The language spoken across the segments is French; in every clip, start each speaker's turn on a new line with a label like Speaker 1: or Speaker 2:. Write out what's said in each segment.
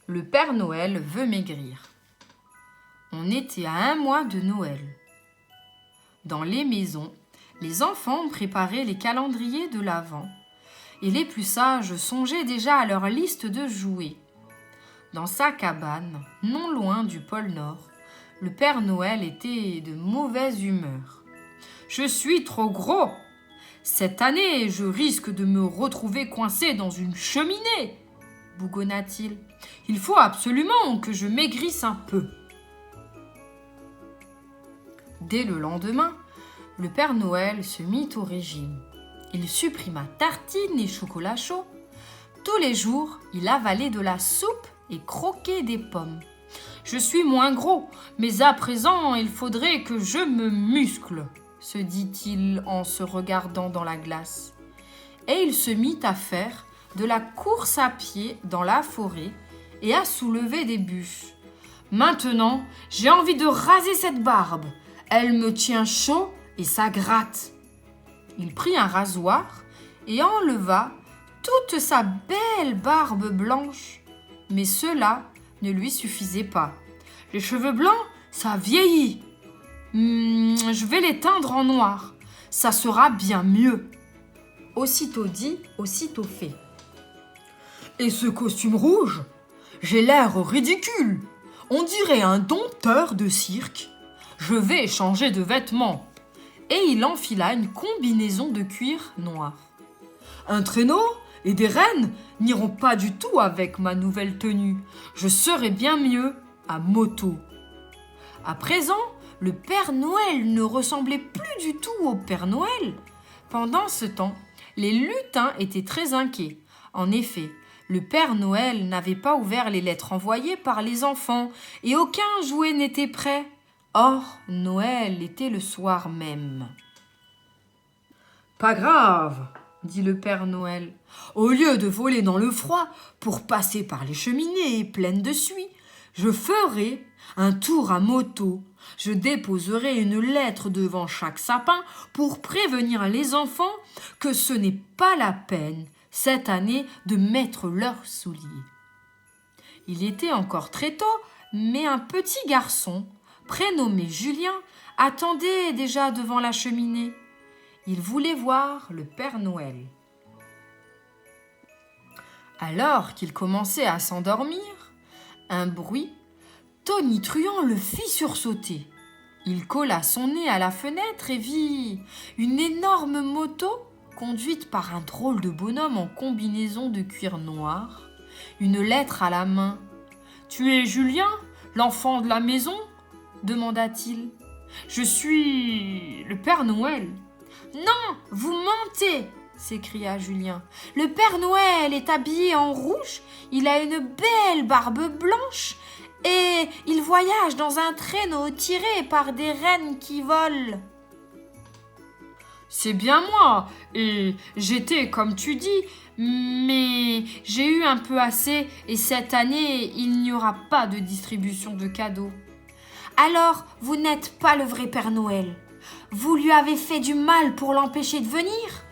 Speaker 1: Le Père Noël veut maigrir. On était à 1 mois de Noël. Dans les maisons, les enfants préparaient les calendriers de l'Avent et les plus sages songeaient déjà à leur liste de jouets. Dans sa cabane, non loin du pôle Nord, le Père Noël était de mauvaise humeur. « Je suis trop gros. Cette année, je risque de me retrouver coincé dans une cheminée, bougonna-t-il. Il faut absolument que je maigrisse un peu. » Dès le lendemain, le Père Noël se mit au régime. Il supprima tartines et chocolat chaud. Tous les jours, il avalait de la soupe et croquait des pommes. « Je suis moins gros, mais à présent, il faudrait que je me muscle, » se dit-il en se regardant dans la glace. Et il se mit à faire de la course à pied dans la forêt et à soulever des bûches. « Maintenant, j'ai envie de raser cette barbe. Elle me tient chaud et ça gratte. » Il prit un rasoir et enleva toute sa belle barbe blanche. Mais cela ne lui suffisait pas. « Les cheveux blancs, ça vieillit. Je vais les teindre en noir. Ça sera bien mieux. » Aussitôt dit, aussitôt fait. « Et ce costume rouge? J'ai l'air ridicule. On dirait un dompteur de cirque. Je vais changer de vêtements. » Et il enfila une combinaison de cuir noir. « Un traîneau et des rennes n'iront pas du tout avec ma nouvelle tenue. Je serai bien mieux à moto. » À présent, le Père Noël ne ressemblait plus du tout au Père Noël. Pendant ce temps, les lutins étaient très inquiets. En effet, le Père Noël n'avait pas ouvert les lettres envoyées par les enfants et aucun jouet n'était prêt. Or, Noël était le soir même. « Pas grave, » dit le Père Noël. « Au lieu de voler dans le froid pour passer par les cheminées pleines de suie, je ferai un tour à moto. Je déposerai une lettre devant chaque sapin pour prévenir les enfants que ce n'est pas la peine cette année de mettre leurs souliers. » Il était encore très tôt, mais un petit garçon, prénommé Julien, attendait déjà devant la cheminée. Il voulait voir le Père Noël. Alors qu'il commençait à s'endormir, un bruit tonitruant le fit sursauter. Il colla son nez à la fenêtre et vit une énorme moto conduite par un drôle de bonhomme en combinaison de cuir noir, une lettre à la main. « Tu es Julien, l'enfant de la maison ?» demanda-t-il. « Je suis le Père Noël. »« Non, vous mentez !» s'écria Julien. « Le Père Noël est habillé en rouge, il a une belle barbe blanche et il voyage dans un traîneau tiré par des rennes qui volent. »« C'est bien moi, et j'étais comme tu dis, mais j'ai eu un peu assez et cette année, il n'y aura pas de distribution de cadeaux. »« Alors, vous n'êtes pas le vrai Père Noël. Vous lui avez fait du mal pour l'empêcher de venir.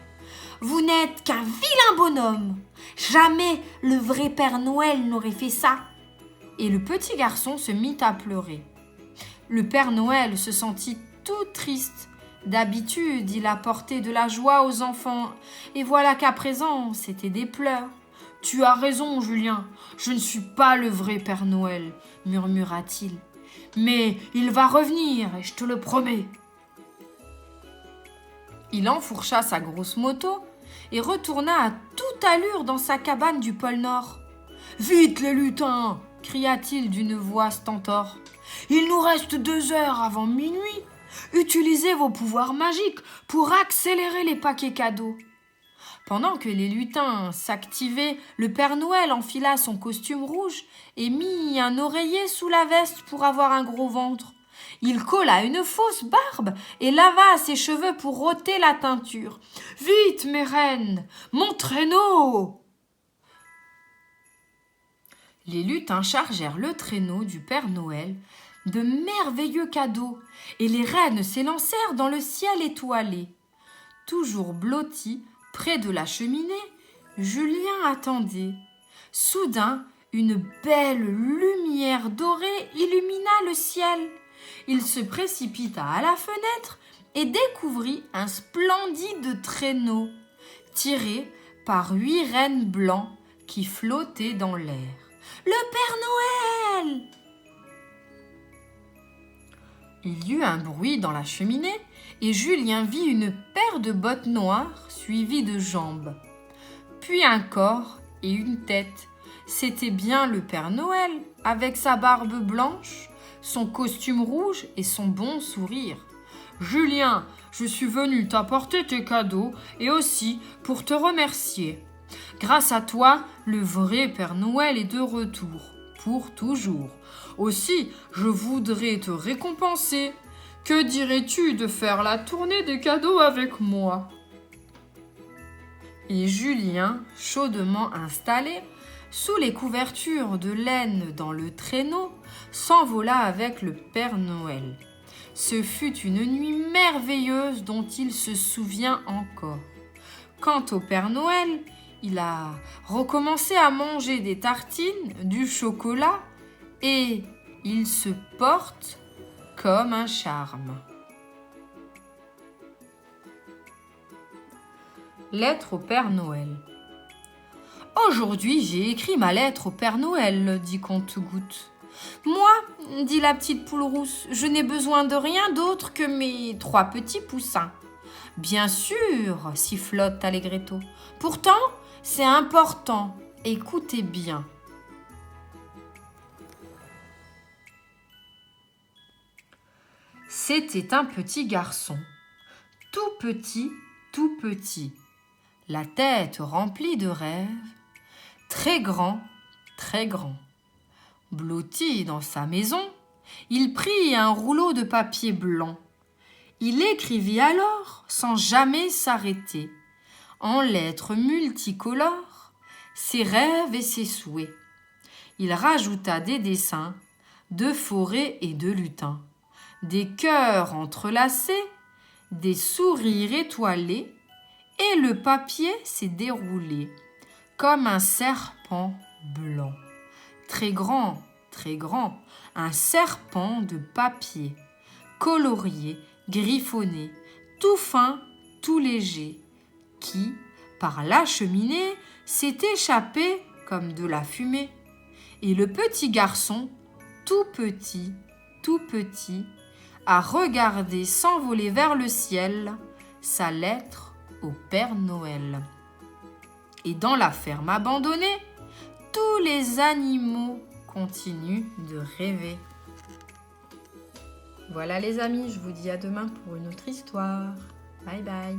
Speaker 1: Vous n'êtes qu'un vilain bonhomme. Jamais le vrai Père Noël n'aurait fait ça. » Et le petit garçon se mit à pleurer. Le Père Noël se sentit tout triste. D'habitude, il apportait de la joie aux enfants, et voilà qu'à présent, c'était des pleurs. « Tu as raison, Julien, je ne suis pas le vrai Père Noël, » murmura-t-il. « Mais il va revenir, et je te le promets. » Il enfourcha sa grosse moto et retourna à toute allure dans sa cabane du pôle Nord. « Vite, les lutins !» cria-t-il d'une voix stentor. « Il nous reste 2 heures avant minuit. Utilisez vos pouvoirs magiques pour accélérer les paquets cadeaux. » Pendant que les lutins s'activaient, le Père Noël enfila son costume rouge et mit un oreiller sous la veste pour avoir un gros ventre. Il colla une fausse barbe et lava ses cheveux pour ôter la teinture. « Vite, mes reines, mon traîneau !» Les lutins chargèrent le traîneau du Père Noël de merveilleux cadeaux et les reines s'élancèrent dans le ciel étoilé. Toujours blotti, près de la cheminée, Julien attendait. Soudain, une belle lumière dorée illumina le ciel. Il se précipita à la fenêtre et découvrit un splendide traîneau tiré par 8 rennes blancs qui flottaient dans l'air. Le Père Noël! Il y eut un bruit dans la cheminée et Julien vit une paire de bottes noires suivies de jambes, puis un corps et une tête. C'était bien le Père Noël, avec sa barbe blanche, son costume rouge et son bon sourire. « Julien, je suis venu t'apporter tes cadeaux et aussi pour te remercier. Grâce à toi, le vrai Père Noël est de retour, pour toujours. Aussi, je voudrais te récompenser. Que dirais-tu de faire la tournée des cadeaux avec moi ?» Et Julien, chaudement installé, sous les couvertures de laine dans le traîneau, s'envola avec le Père Noël. Ce fut une nuit merveilleuse dont il se souvient encore. Quant au Père Noël, il a recommencé à manger des tartines, du chocolat, et il se porte comme un charme. Lettre au Père Noël. Aujourd'hui, j'ai écrit ma lettre au Père Noël, dit Compte-Gouttes. Moi, dit la petite poule rousse, je n'ai besoin de rien d'autre que mes 3 petits poussins. Bien sûr, sifflote Allegretto. Pourtant, c'est important. Écoutez bien. C'était un petit garçon, tout petit, la tête remplie de rêves, très grand, très grand. Blotti dans sa maison, il prit un rouleau de papier blanc. Il écrivit alors, sans jamais s'arrêter, en lettres multicolores, ses rêves et ses souhaits. Il rajouta des dessins de forêts et de lutins, des cœurs entrelacés, des sourires étoilés, et le papier s'est déroulé comme un serpent blanc. Très grand, un serpent de papier, colorié, griffonné, tout fin, tout léger, qui, par la cheminée, s'est échappé comme de la fumée. Et le petit garçon, tout petit, a regardé s'envoler vers le ciel sa lettre au Père Noël. Et dans la ferme abandonnée, tous les animaux continuent de rêver. Voilà les amis, je vous dis à demain pour une autre histoire. Bye bye.